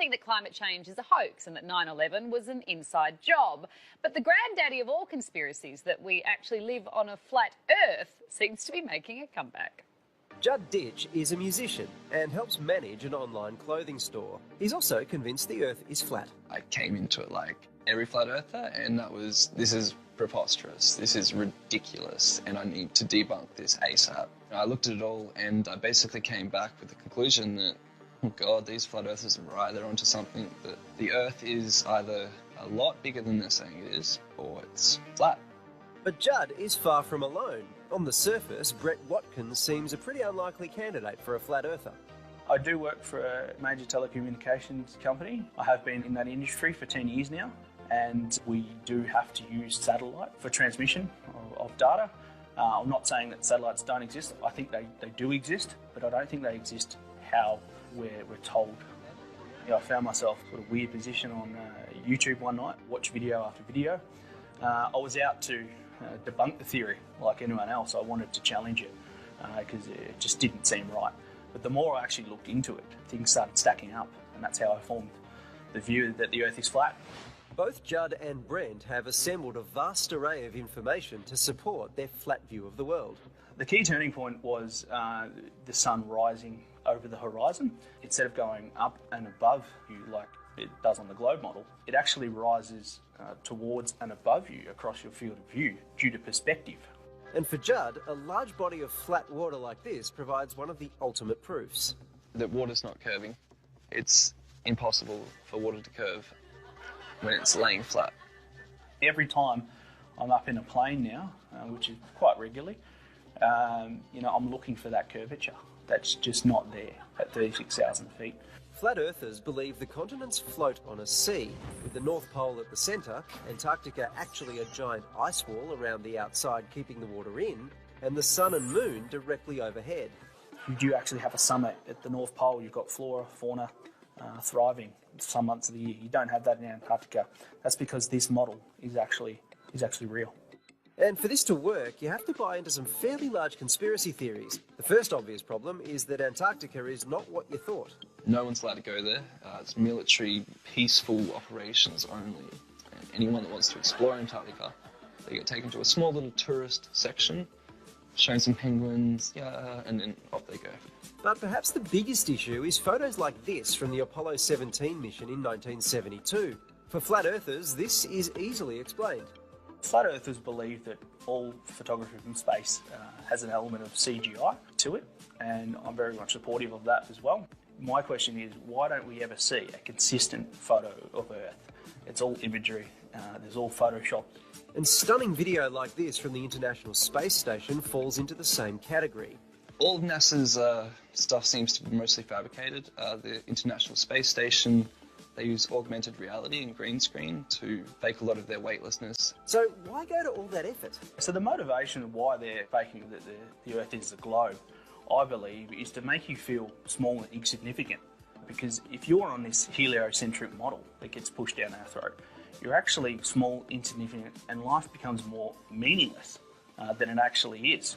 think that climate change is a hoax and that 9/11 was an inside job. But the granddaddy of all conspiracies, that we actually live on a flat Earth, seems to be making a comeback. Judd Ditch is a musician and helps manage an online clothing store. He's also convinced the Earth is flat. I came into it like every flat earther, and this is preposterous, this is ridiculous, and I need to debunk this ASAP. I looked at it all and I basically came back with the conclusion that, oh God, these flat earthers are right, they're onto something, that the Earth is either a lot bigger than they're saying it is, or it's flat. But Judd is far from alone. On the surface, Brett Watkins seems a pretty unlikely candidate for a flat earther. I do work for a major telecommunications company. I have been in that industry for 10 years now, and we do have to use satellite for transmission of data. I'm not saying that satellites don't exist. I think they do exist, but I don't think they exist how we're told. I found myself in a weird position on YouTube one night, watch video after video. I was out to debunk the theory like anyone else. I wanted to challenge it because it just didn't seem right. But the more I actually looked into it, things started stacking up, and that's how I formed the view that the Earth is flat. Both Judd and Brent have assembled a vast array of information to support their flat view of the world. The key turning point was the sun rising over the horizon. Instead of going up and above you like it does on the globe model, it actually rises towards and above you across your field of view due to perspective. And for Judd, a large body of flat water like this provides one of the ultimate proofs. That water's not curving. It's impossible for water to curve when it's laying flat. Every time I'm up in a plane now, which is quite regularly, I'm looking for that curvature. That's just not there at 36,000 feet. Flat earthers believe the continents float on a sea, with the North Pole at the centre, Antarctica actually a giant ice wall around the outside keeping the water in, and the sun and moon directly overhead. You do actually have a summer at the North Pole. You've got flora, fauna thriving some months of the year. You don't have that in Antarctica. That's because this model is actually real. And for this to work, you have to buy into some fairly large conspiracy theories. The first obvious problem is that Antarctica is not what you thought. No one's allowed to go there. It's military, peaceful operations only. And anyone that wants to explore Antarctica, they get taken to a small little tourist section, shown some penguins, and then off they go. But perhaps the biggest issue is photos like this from the Apollo 17 mission in 1972. For flat earthers, this is easily explained. Flat earthers believe that all photography from space has an element of CGI to it, and I'm very much supportive of that as well. My question is, why don't we ever see a consistent photo of Earth? It's all imagery, there's all photoshopped. And stunning video like this from the International Space Station falls into the same category. All of NASA's stuff seems to be mostly fabricated. The International Space Station, they use augmented reality and green screen to fake a lot of their weightlessness. So why go to all that effort? So the motivation of why they're faking that the Earth is a globe, I believe, is to make you feel small and insignificant. Because if you're on this heliocentric model that gets pushed down our throat, you're actually small, insignificant, and life becomes more meaningless than it actually is.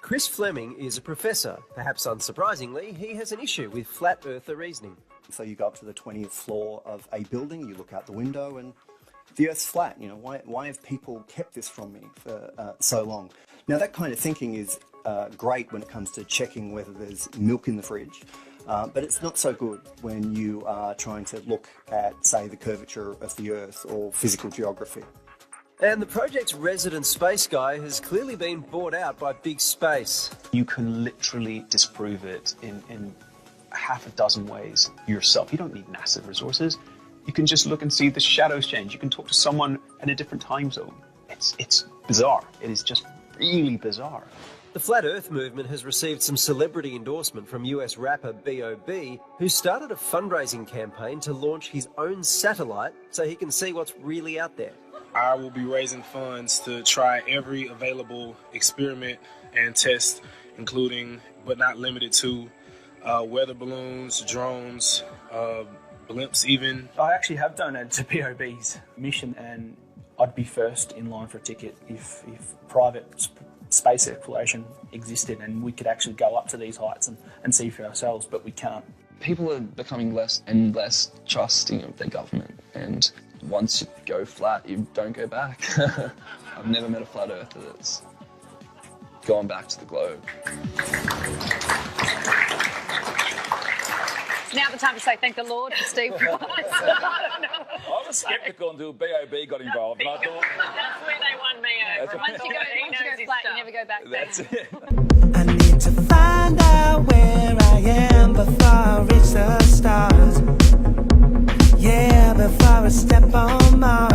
Chris Fleming is a professor. Perhaps unsurprisingly, he has an issue with flat earther reasoning. So you go up to the 20th floor of a building, you look out the window, and the Earth's flat. Why have people kept this from me for so long? Now, that kind of thinking is great when it comes to checking whether there's milk in the fridge, but it's not so good when you are trying to look at, say, the curvature of the Earth or physical geography. And the project's resident space guy has clearly been bought out by big space. You can literally disprove it in half a dozen ways yourself. You don't need massive resources. You can just look and see the shadows change. You can talk to someone in a different time zone. It's bizarre. It is just really bizarre. The Flat Earth movement has received some celebrity endorsement from US rapper B.O.B., who started a fundraising campaign to launch his own satellite so he can see what's really out there. I will be raising funds to try every available experiment and test, including, but not limited to, weather balloons, drones, blimps even. I actually have donated to B.O.B.'s mission, and I'd be first in line for a ticket if private space exploration existed and we could actually go up to these heights and see for ourselves, but we can't. People are becoming less and less trusting of their government, and once you go flat, you don't go back. I've never met a flat earther that's gone back to the globe. It's now the time to say thank the Lord for Steve Price. I was sceptical until BOB got involved, and I thought That's where they won me over. Once you go flat, you never go back. that's it. I need to find out where I am before I reach the stars. Yeah, before I step on Mars.